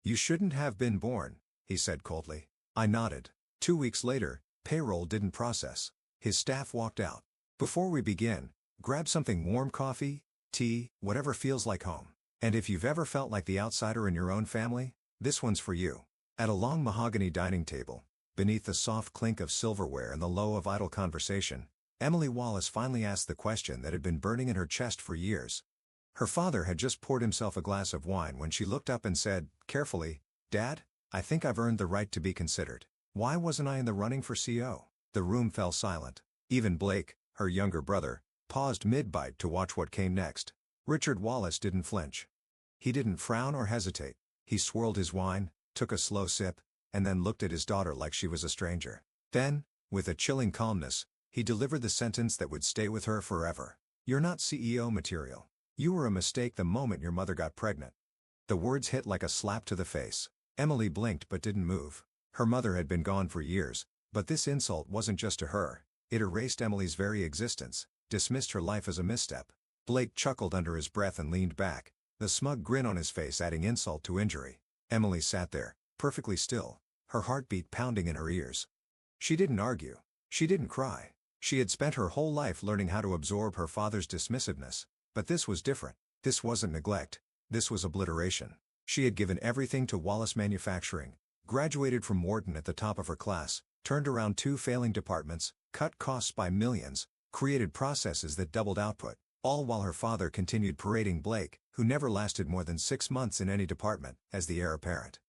"You shouldn't have been born," he said coldly. I nodded. 2 weeks later, payroll didn't process. His staff walked out. "Before we begin, grab something warm, coffee, tea, whatever feels like home. And if you've ever felt like the outsider in your own family, this one's for you." At a long mahogany dining table, beneath the soft clink of silverware and the low of idle conversation, Emily Wallace finally asked the question that had been burning in her chest for years. Her father had just poured himself a glass of wine when she looked up and said, carefully, "Dad, I think I've earned the right to be considered. Why wasn't I in the running for CO?" The room fell silent. Even Blake, her younger brother, paused mid-bite to watch what came next. Richard Wallace didn't flinch. He didn't frown or hesitate. He swirled his wine, took a slow sip, and then looked at his daughter like she was a stranger. Then, with a chilling calmness, he delivered the sentence that would stay with her forever. "You're not CEO material. You were a mistake the moment your mother got pregnant." The words hit like a slap to the face. Emily blinked but didn't move. Her mother had been gone for years, but this insult wasn't just to her. It erased Emily's very existence, dismissed her life as a misstep. Blake chuckled under his breath and leaned back, the smug grin on his face adding insult to injury. Emily sat there, perfectly still, her heartbeat pounding in her ears. She didn't argue. She didn't cry. She had spent her whole life learning how to absorb her father's dismissiveness, but this was different. This wasn't neglect. This was obliteration. She had given everything to Wallace Manufacturing, graduated from Wharton at the top of her class, turned around 2 failing departments, cut costs by millions, created processes that doubled output, all while her father continued parading Blake, who never lasted more than 6 months in any department, as the heir apparent.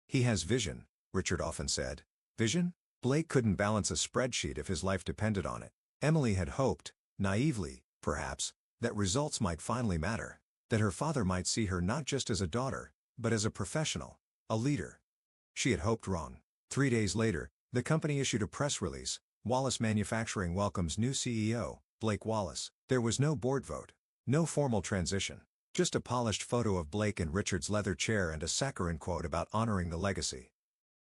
"He has vision," Richard often said. Vision? Blake couldn't balance a spreadsheet if his life depended on it. Emily had hoped, naively, perhaps, that results might finally matter. That her father might see her not just as a daughter, but as a professional, a leader. She had hoped wrong. 3 days later, the company issued a press release: Wallace Manufacturing welcomes new CEO, Blake Wallace. There was no board vote. No formal transition. Just a polished photo of Blake in Richard's leather chair and a saccharine quote about honoring the legacy.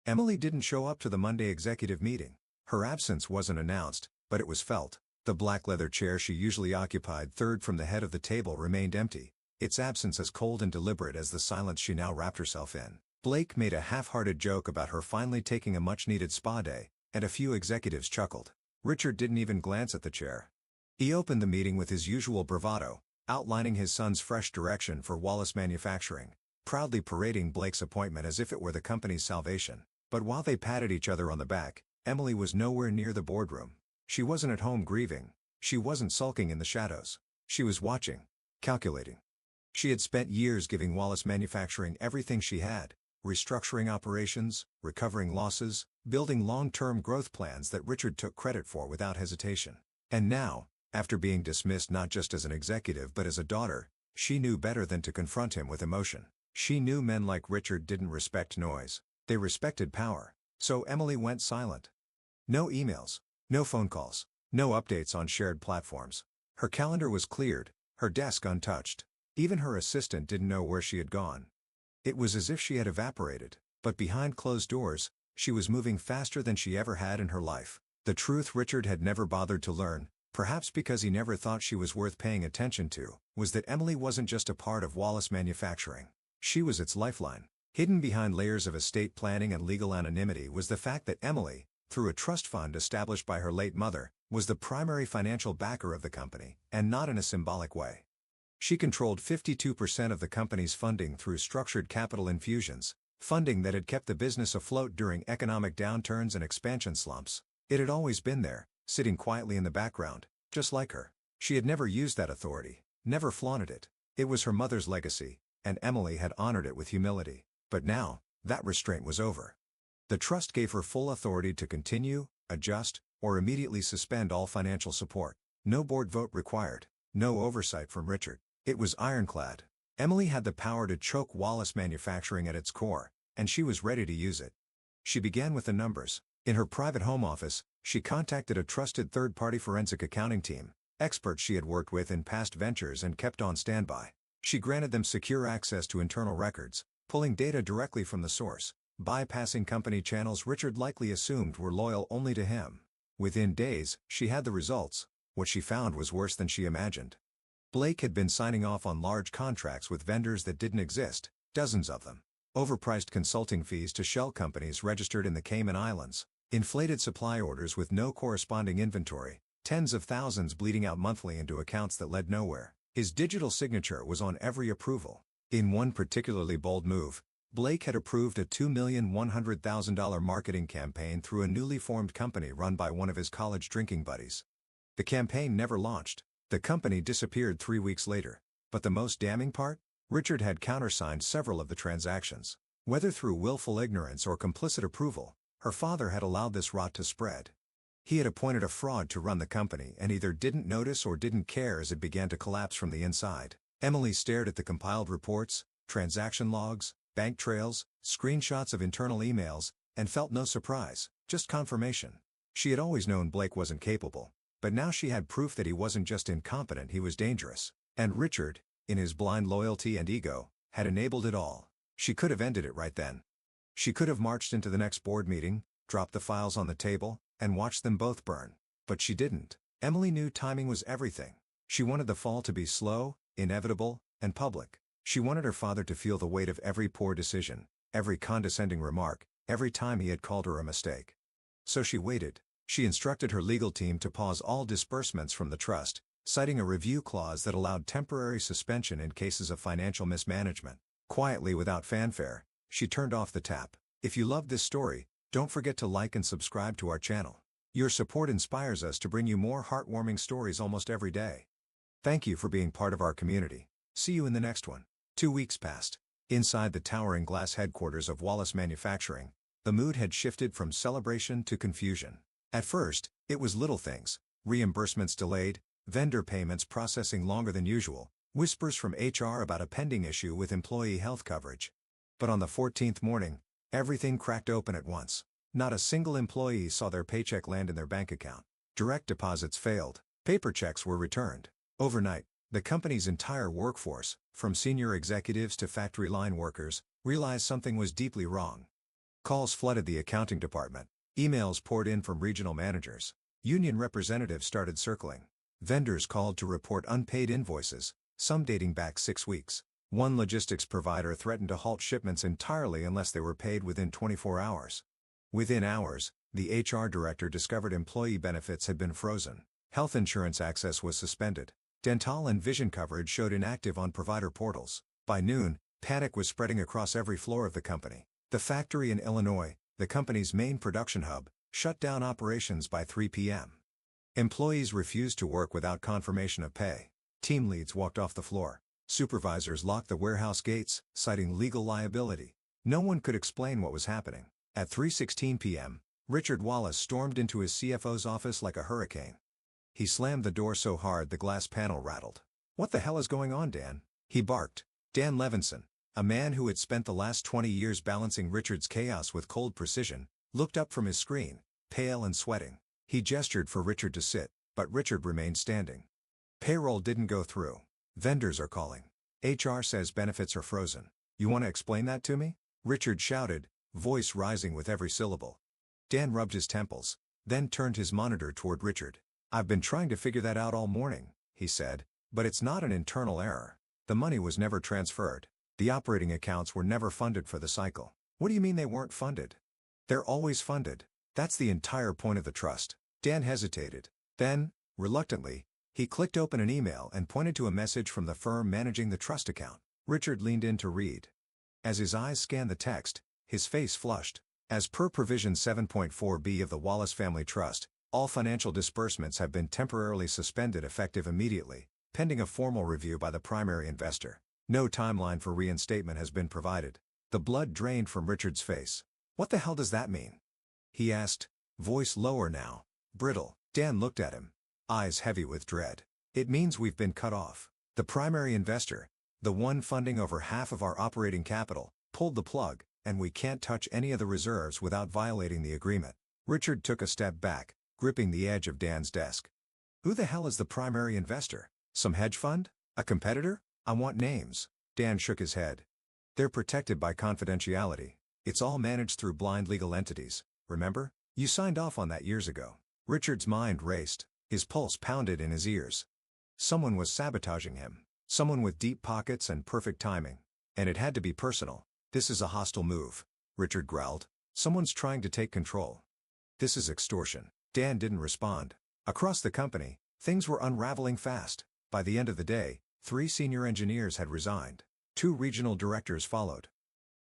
Emily didn't show up to the Monday executive meeting. Her absence wasn't announced, but it was felt. The black leather chair she usually occupied third from the head of the table remained empty, its absence as cold and deliberate as the silence she now wrapped herself in. Blake made a half-hearted joke about her finally taking a much-needed spa day, and a few executives chuckled. Richard didn't even glance at the chair. He opened the meeting with his usual bravado, outlining his son's fresh direction for Wallace Manufacturing, proudly parading Blake's appointment as if it were the company's salvation. But while they patted each other on the back, Emily was nowhere near the boardroom. She wasn't at home grieving. She wasn't sulking in the shadows. She was watching, calculating. She had spent years giving Wallace Manufacturing everything she had, restructuring operations, recovering losses, building long-term growth plans that Richard took credit for without hesitation. And now, after being dismissed not just as an executive but as a daughter, she knew better than to confront him with emotion. She knew men like Richard didn't respect noise. They respected power. So Emily went silent. No emails, no phone calls, no updates on shared platforms. Her calendar was cleared, her desk untouched. Even her assistant didn't know where she had gone. It was as if she had evaporated, but behind closed doors, she was moving faster than she ever had in her life. The truth Richard had never bothered to learn, perhaps because he never thought she was worth paying attention to, was that Emily wasn't just a part of Wallace Manufacturing. She was its lifeline. Hidden behind layers of estate planning and legal anonymity was the fact that Emily, through a trust fund established by her late mother, was the primary financial backer of the company, and not in a symbolic way. She controlled 52% of the company's funding through structured capital infusions, funding that had kept the business afloat during economic downturns and expansion slumps. It had always been there, sitting quietly in the background, just like her. She had never used that authority, never flaunted it. It was her mother's legacy, and Emily had honored it with humility. But now, that restraint was over. The trust gave her full authority to continue, adjust, or immediately suspend all financial support. No board vote required. No oversight from Richard. It was ironclad. Emily had the power to choke Wallace Manufacturing at its core, and she was ready to use it. She began with the numbers. In her private home office, she contacted a trusted third-party forensic accounting team, experts she had worked with in past ventures and kept on standby. She granted them secure access to internal records, pulling data directly from the source, bypassing company channels Richard likely assumed were loyal only to him. Within days, she had the results. What she found was worse than she imagined. Blake had been signing off on large contracts with vendors that didn't exist, dozens of them. Overpriced consulting fees to shell companies registered in the Cayman Islands. Inflated supply orders with no corresponding inventory. Tens of thousands bleeding out monthly into accounts that led nowhere. His digital signature was on every approval. In one particularly bold move, Blake had approved a $2,100,000 marketing campaign through a newly formed company run by one of his college drinking buddies. The campaign never launched. The company disappeared 3 weeks later. But the most damning part? Richard had countersigned several of the transactions. Whether through willful ignorance or complicit approval, her father had allowed this rot to spread. He had appointed a fraud to run the company and either didn't notice or didn't care as it began to collapse from the inside. Emily stared at the compiled reports, transaction logs, bank trails, screenshots of internal emails, and felt no surprise, just confirmation. She had always known Blake wasn't capable, but now she had proof that he wasn't just incompetent, he was dangerous. And Richard, in his blind loyalty and ego, had enabled it all. She could have ended it right then. She could have marched into the next board meeting, dropped the files on the table, and watched them both burn. But she didn't. Emily knew timing was everything. She wanted the fall to be slow, inevitable, and public. She wanted her father to feel the weight of every poor decision, every condescending remark, every time he had called her a mistake. So she waited. She instructed her legal team to pause all disbursements from the trust, citing a review clause that allowed temporary suspension in cases of financial mismanagement. Quietly, without fanfare, she turned off the tap. If you loved this story, don't forget to like and subscribe to our channel. Your support inspires us to bring you more heartwarming stories almost every day. Thank you for being part of our community. See you in the next one. 2 weeks passed. Inside the towering glass headquarters of Wallace Manufacturing, the mood had shifted from celebration to confusion. At first, it was little things: reimbursements delayed, vendor payments processing longer than usual, whispers from HR about a pending issue with employee health coverage. But on the 14th morning, everything cracked open at once. Not a single employee saw their paycheck land in their bank account. Direct deposits failed. Paper checks were returned. Overnight, the company's entire workforce, from senior executives to factory line workers, realized something was deeply wrong. Calls flooded the accounting department. Emails poured in from regional managers. Union representatives started circling. Vendors called to report unpaid invoices, some dating back 6 weeks. One logistics provider threatened to halt shipments entirely unless they were paid within 24 hours. Within hours, the HR director discovered employee benefits had been frozen. Health insurance access was suspended. Dental and vision coverage showed inactive on provider portals. By noon, panic was spreading across every floor of the company. The factory in Illinois, the company's main production hub, shut down operations by 3 p.m. Employees refused to work without confirmation of pay. Team leads walked off the floor. Supervisors locked the warehouse gates, citing legal liability. No one could explain what was happening. At 3:16 p.m., Richard Wallace stormed into his CFO's office like a hurricane. He slammed the door so hard the glass panel rattled. "What the hell is going on, Dan?" he barked. Dan Levinson, a man who had spent the last 20 years balancing Richard's chaos with cold precision, looked up from his screen, pale and sweating. He gestured for Richard to sit, but Richard remained standing. "Payroll didn't go through. Vendors are calling. HR says benefits are frozen. You want to explain that to me?" Richard shouted, voice rising with every syllable. Dan rubbed his temples, then turned his monitor toward Richard. "I've been trying to figure that out all morning," he said, "but it's not an internal error. The money was never transferred. The operating accounts were never funded for the cycle." "What do you mean they weren't funded?" "They're always funded. That's the entire point of the trust." Dan hesitated. Then, reluctantly, he clicked open an email and pointed to a message from the firm managing the trust account. Richard leaned in to read. As his eyes scanned the text, his face flushed. As per Provision 7.4b of the Wallace Family Trust, all financial disbursements have been temporarily suspended effective immediately, pending a formal review by the primary investor. No timeline for reinstatement has been provided. The blood drained from Richard's face. "What the hell does that mean?" he asked, voice lower now, brittle. Dan looked at him, eyes heavy with dread. "It means we've been cut off. The primary investor, the one funding over half of our operating capital, pulled the plug, and we can't touch any of the reserves without violating the agreement." Richard took a step back, gripping the edge of Dan's desk. "Who the hell is the primary investor? Some hedge fund? A competitor? I want names." Dan shook his head. "They're protected by confidentiality. It's all managed through blind legal entities, remember? You signed off on that years ago." Richard's mind raced, his pulse pounded in his ears. Someone was sabotaging him. Someone with deep pockets and perfect timing. And it had to be personal. "This is a hostile move," Richard growled. "Someone's trying to take control. This is extortion." Dan didn't respond. Across the company, things were unraveling fast. By the end of the day, 3 senior engineers had resigned. 2 regional directors followed.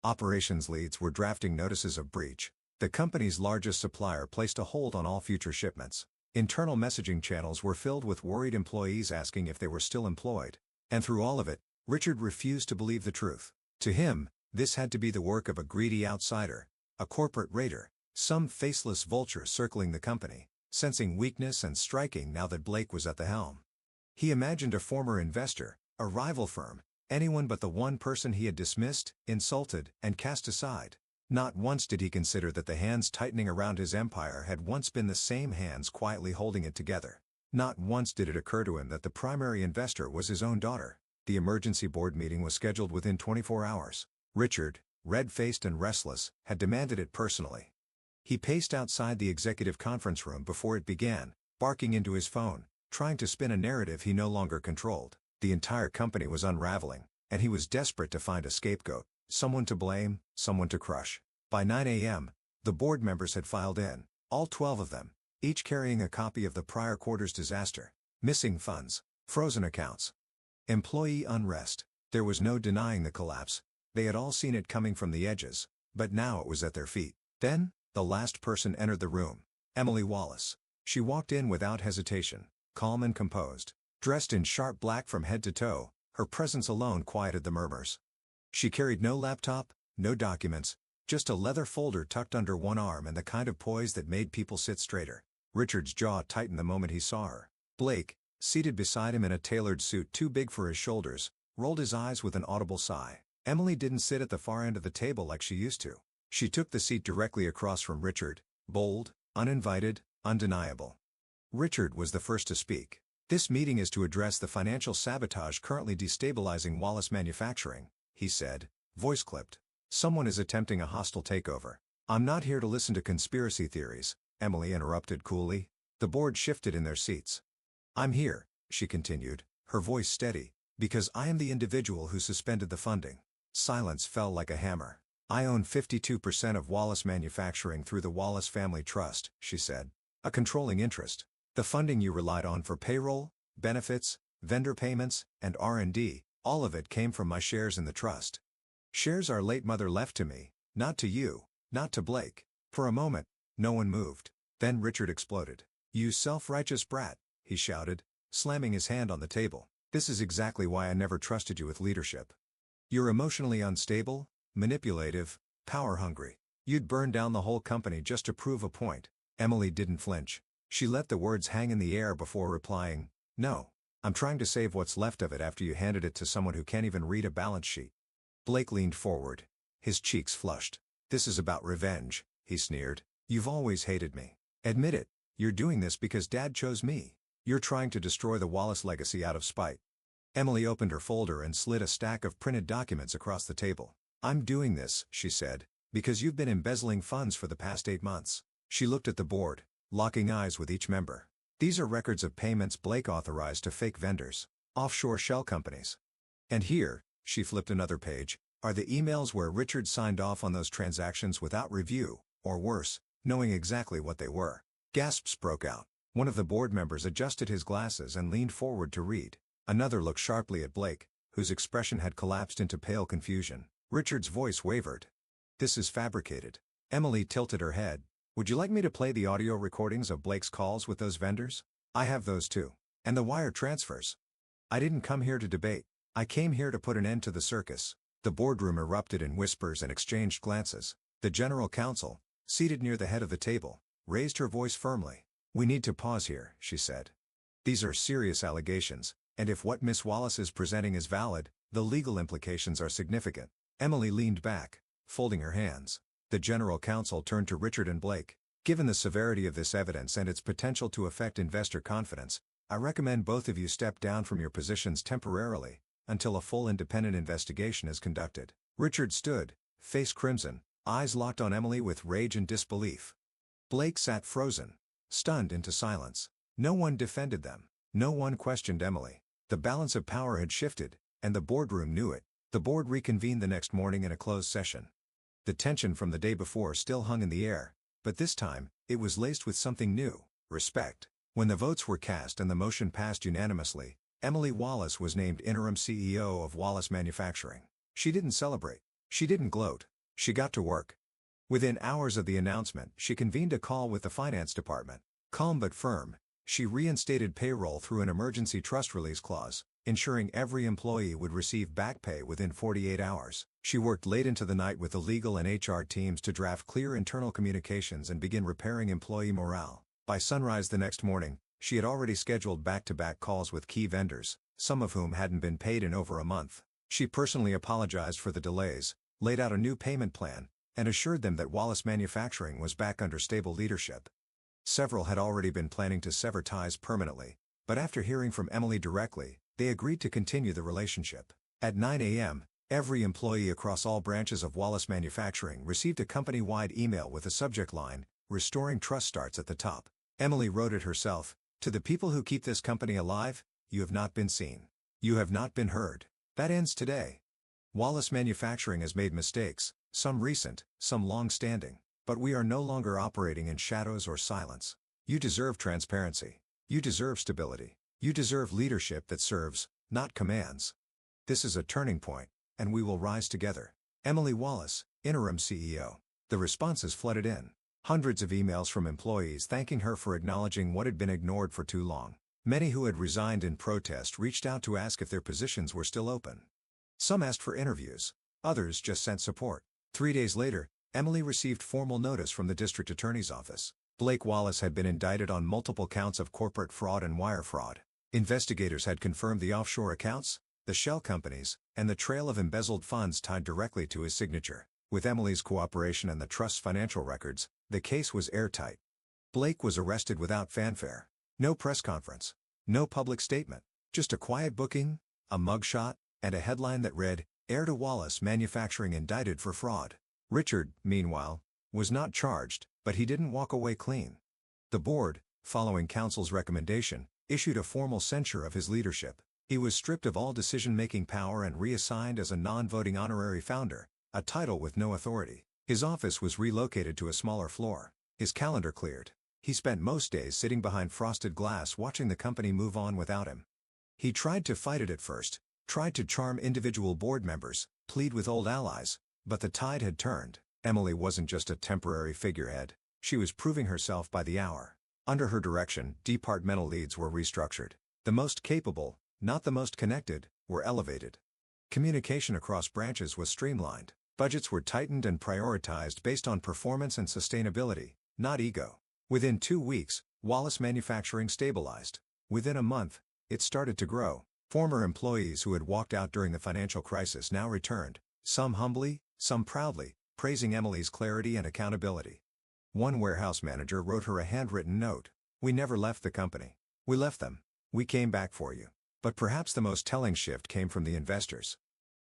Operations leads were drafting notices of breach. The company's largest supplier placed a hold on all future shipments. Internal messaging channels were filled with worried employees asking if they were still employed. And through all of it, Richard refused to believe the truth. To him, this had to be the work of a greedy outsider, a corporate raider, some faceless vulture circling the company, sensing weakness and striking now that Blake was at the helm. He imagined a former investor, a rival firm, anyone but the one person he had dismissed, insulted, and cast aside. Not once did he consider that the hands tightening around his empire had once been the same hands quietly holding it together. Not once did it occur to him that the primary investor was his own daughter. The emergency board meeting was scheduled within 24 hours. Richard, red-faced and restless, had demanded it personally. He paced outside the executive conference room before it began, barking into his phone, trying to spin a narrative he no longer controlled. The entire company was unraveling, and he was desperate to find a scapegoat, someone to blame, someone to crush. By 9 a.m., the board members had filed in, all 12 of them, each carrying a copy of the prior quarter's disaster. Missing funds, frozen accounts, employee unrest. There was no denying the collapse. They had all seen it coming from the edges, but now it was at their feet. Then, the last person entered the room, Emily Wallace. She walked in without hesitation, calm and composed. Dressed in sharp black from head to toe, her presence alone quieted the murmurs. She carried no laptop, no documents, just a leather folder tucked under one arm and the kind of poise that made people sit straighter. Richard's jaw tightened the moment he saw her. Blake, seated beside him in a tailored suit too big for his shoulders, rolled his eyes with an audible sigh. Emily didn't sit at the far end of the table like she used to. She took the seat directly across from Richard, bold, uninvited, undeniable. Richard was the first to speak. "This meeting is to address the financial sabotage currently destabilizing Wallace Manufacturing," he said, voice clipped. "Someone is attempting a hostile takeover." "I'm not here to listen to conspiracy theories," Emily interrupted coolly. The board shifted in their seats. "I'm here," she continued, her voice steady, "because I am the individual who suspended the funding." Silence fell like a hammer. "I own 52% of Wallace Manufacturing through the Wallace Family Trust," she said. "A controlling interest. The funding you relied on for payroll, benefits, vendor payments, and R&D, all of it came from my shares in the trust. Shares our late mother left to me, not to you, not to Blake." For a moment, no one moved. Then Richard exploded. "You self-righteous brat," he shouted, slamming his hand on the table. "This is exactly why I never trusted you with leadership. You're emotionally unstable, manipulative, power-hungry. You'd burn down the whole company just to prove a point." Emily didn't flinch. She let the words hang in the air before replying, "No. I'm trying to save what's left of it after you handed it to someone who can't even read a balance sheet." Blake leaned forward. His cheeks flushed. "This is about revenge," he sneered. "You've always hated me. Admit it. You're doing this because Dad chose me. You're trying to destroy the Wallace legacy out of spite." Emily opened her folder and slid a stack of printed documents across the table. "I'm doing this," she said, "because you've been embezzling funds for the past 8 months." She looked at the board, locking eyes with each member. "These are records of payments Blake authorized to fake vendors, offshore shell companies. And here," she flipped another page, "are the emails where Richard signed off on those transactions without review, or worse, knowing exactly what they were." Gasps broke out. One of the board members adjusted his glasses and leaned forward to read. Another looked sharply at Blake, whose expression had collapsed into pale confusion. Richard's voice wavered. "This is fabricated." Emily tilted her head. "Would you like me to play the audio recordings of Blake's calls with those vendors? I have those too. And the wire transfers. I didn't come here to debate. I came here to put an end to the circus." The boardroom erupted in whispers and exchanged glances. The general counsel, seated near the head of the table, raised her voice firmly. "We need to pause here," she said. "These are serious allegations, and if what Miss Wallace is presenting is valid, the legal implications are significant." Emily leaned back, folding her hands. The general counsel turned to Richard and Blake. "Given the severity of this evidence and its potential to affect investor confidence, I recommend both of you step down from your positions temporarily, until a full independent investigation is conducted." Richard stood, face crimson, eyes locked on Emily with rage and disbelief. Blake sat frozen, stunned into silence. No one defended them. No one questioned Emily. The balance of power had shifted, and the boardroom knew it. The board reconvened the next morning in a closed session. The tension from the day before still hung in the air, but this time, it was laced with something new: respect. When the votes were cast and the motion passed unanimously, Emily Wallace was named interim CEO of Wallace Manufacturing. She didn't celebrate. She didn't gloat. She got to work. Within hours of the announcement, she convened a call with the finance department. Calm but firm, she reinstated payroll through an emergency trust release clause, ensuring every employee would receive back pay within 48 hours. She worked late into the night with the legal and HR teams to draft clear internal communications and begin repairing employee morale. By sunrise the next morning, she had already scheduled back-to-back calls with key vendors, some of whom hadn't been paid in over a month. She personally apologized for the delays, laid out a new payment plan, and assured them that Wallace Manufacturing was back under stable leadership. Several had already been planning to sever ties permanently, but after hearing from Emily directly, they agreed to continue the relationship. At 9 a.m., every employee across all branches of Wallace Manufacturing received a company-wide email with a subject line, "Restoring Trust Starts at the top." Emily wrote it herself: "To the people who keep this company alive, you have not been seen. You have not been heard. That ends today. Wallace Manufacturing has made mistakes, some recent, some long-standing, but we are no longer operating in shadows or silence. You deserve transparency. You deserve stability. You deserve leadership that serves, not commands. This is a turning point, and we will rise together." Emily Wallace, interim CEO. The responses flooded in. Hundreds of emails from employees thanking her for acknowledging what had been ignored for too long. Many who had resigned in protest reached out to ask if their positions were still open. Some asked for interviews. Others just sent support. 3 days later, Emily received formal notice from the district attorney's office. Blake Wallace had been indicted on multiple counts of corporate fraud and wire fraud. Investigators had confirmed the offshore accounts, the shell companies, and the trail of embezzled funds tied directly to his signature. With Emily's cooperation and the trust's financial records, the case was airtight. Blake was arrested without fanfare. No press conference. No public statement. Just a quiet booking, a mugshot, and a headline that read, "Heir to Wallace Manufacturing indicted for fraud." Richard, meanwhile, was not charged, but he didn't walk away clean. The board, following counsel's recommendation, issued a formal censure of his leadership. He was stripped of all decision-making power and reassigned as a non-voting honorary founder, a title with no authority. His office was relocated to a smaller floor. His calendar cleared. He spent most days sitting behind frosted glass watching the company move on without him. He tried to fight it at first, tried to charm individual board members, plead with old allies, but the tide had turned. Emily wasn't just a temporary figurehead. She was proving herself by the hour. Under her direction, departmental leads were restructured. The most capable, not the most connected, were elevated. Communication across branches was streamlined. Budgets were tightened and prioritized based on performance and sustainability, not ego. Within 2 weeks, Wallace Manufacturing stabilized. Within a month, it started to grow. Former employees who had walked out during the financial crisis now returned, some humbly, some proudly, praising Emily's clarity and accountability. One warehouse manager wrote her a handwritten note: "We never left the company. We left them. We came back for you." But perhaps the most telling shift came from the investors.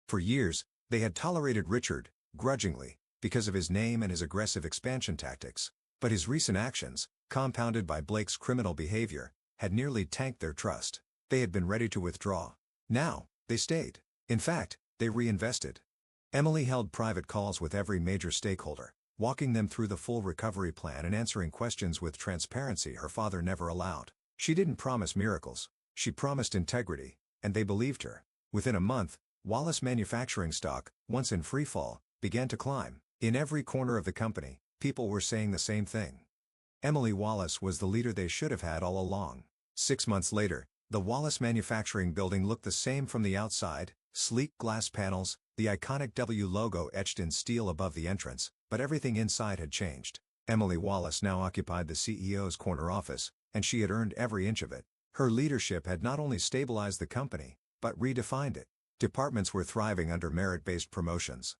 For years, they had tolerated Richard, grudgingly, because of his name and his aggressive expansion tactics. But his recent actions, compounded by Blake's criminal behavior, had nearly tanked their trust. They had been ready to withdraw. Now, they stayed. In fact, they reinvested. Emily held private calls with every major stakeholder, walking them through the full recovery plan and answering questions with transparency her father never allowed. She didn't promise miracles. She promised integrity, and they believed her. Within a month, Wallace Manufacturing stock, once in free fall, began to climb. In every corner of the company, people were saying the same thing. Emily Wallace was the leader they should have had all along. 6 months later, the Wallace Manufacturing building looked the same from the outside: sleek glass panels, the iconic W logo etched in steel above the entrance, but everything inside had changed. Emily Wallace now occupied the CEO's corner office, and she had earned every inch of it. Her leadership had not only stabilized the company, but redefined it. Departments were thriving under merit-based promotions.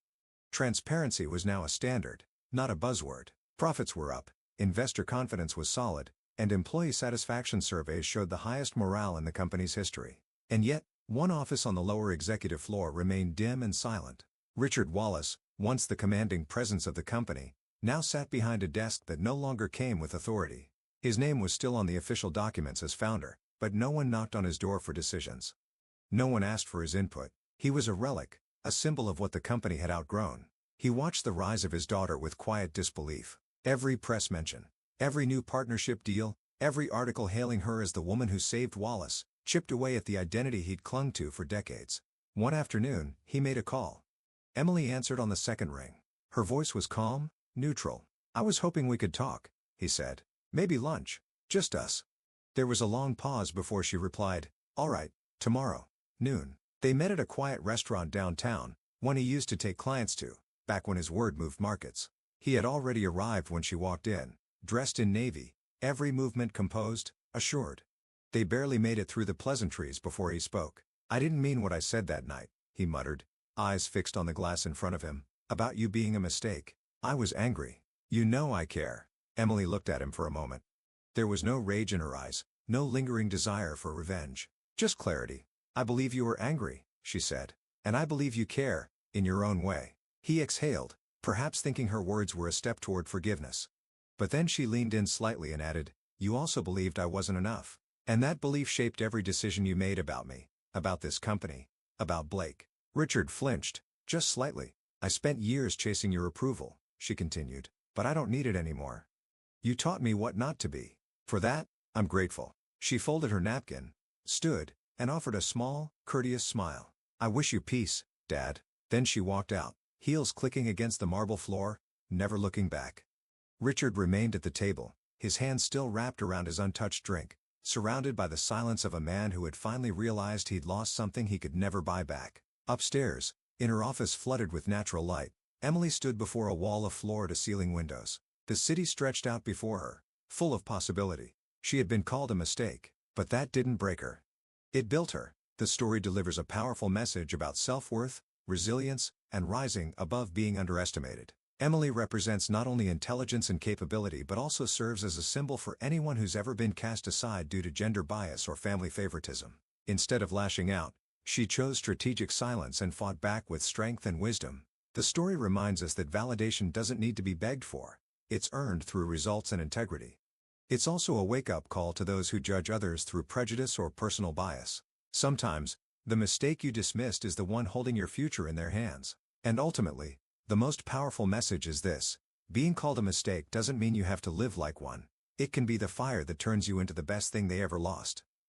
Transparency was now a standard, not a buzzword. Profits were up, investor confidence was solid, and employee satisfaction surveys showed the highest morale in the company's history. And yet, one office on the lower executive floor remained dim and silent. Richard Wallace, once the commanding presence of the company, now sat behind a desk that no longer came with authority. His name was still on the official documents as founder, but no one knocked on his door for decisions. No one asked for his input. He was a relic, a symbol of what the company had outgrown. He watched the rise of his daughter with quiet disbelief. Every press mention, every new partnership deal, every article hailing her as the woman who saved Wallace, chipped away at the identity he'd clung to for decades. One afternoon, he made a call. Emily answered on the second ring. Her voice was calm, neutral. "I was hoping we could talk," he said. "Maybe lunch. Just us." There was a long pause before she replied, "All right, tomorrow, noon." They met at a quiet restaurant downtown, one he used to take clients to, back when his word moved markets. He had already arrived when she walked in, dressed in navy, every movement composed, assured. They barely made it through the pleasantries before he spoke. "I didn't mean what I said that night," he muttered, eyes fixed on the glass in front of him, "about you being a mistake. I was angry. You know I care." Emily looked at him for a moment. There was no rage in her eyes, no lingering desire for revenge. Just clarity. "I believe you were angry," she said. "And I believe you care, in your own way." He exhaled, perhaps thinking her words were a step toward forgiveness. But then she leaned in slightly and added, "You also believed I wasn't enough. And that belief shaped every decision you made about me, about this company, about Blake." Richard flinched, just slightly. "I spent years chasing your approval," she continued, "but I don't need it anymore. You taught me what not to be. For that, I'm grateful." She folded her napkin, stood, and offered a small, courteous smile. "I wish you peace, Dad." Then she walked out, heels clicking against the marble floor, never looking back. Richard remained at the table, his hands still wrapped around his untouched drink, surrounded by the silence of a man who had finally realized he'd lost something he could never buy back. Upstairs, in her office flooded with natural light, Emily stood before a wall of floor-to-ceiling windows. The city stretched out before her, full of possibility. She had been called a mistake, but that didn't break her. It built her. The story delivers a powerful message about self-worth, resilience, and rising above being underestimated. Emily represents not only intelligence and capability but also serves as a symbol for anyone who's ever been cast aside due to gender bias or family favoritism. Instead of lashing out, she chose strategic silence and fought back with strength and wisdom. The story reminds us that validation doesn't need to be begged for. It's earned through results and integrity. It's also a wake-up call to those who judge others through prejudice or personal bias. Sometimes, the mistake you dismissed is the one holding your future in their hands. And ultimately, the most powerful message is this: being called a mistake doesn't mean you have to live like one. It can be the fire that turns you into the best thing they ever lost.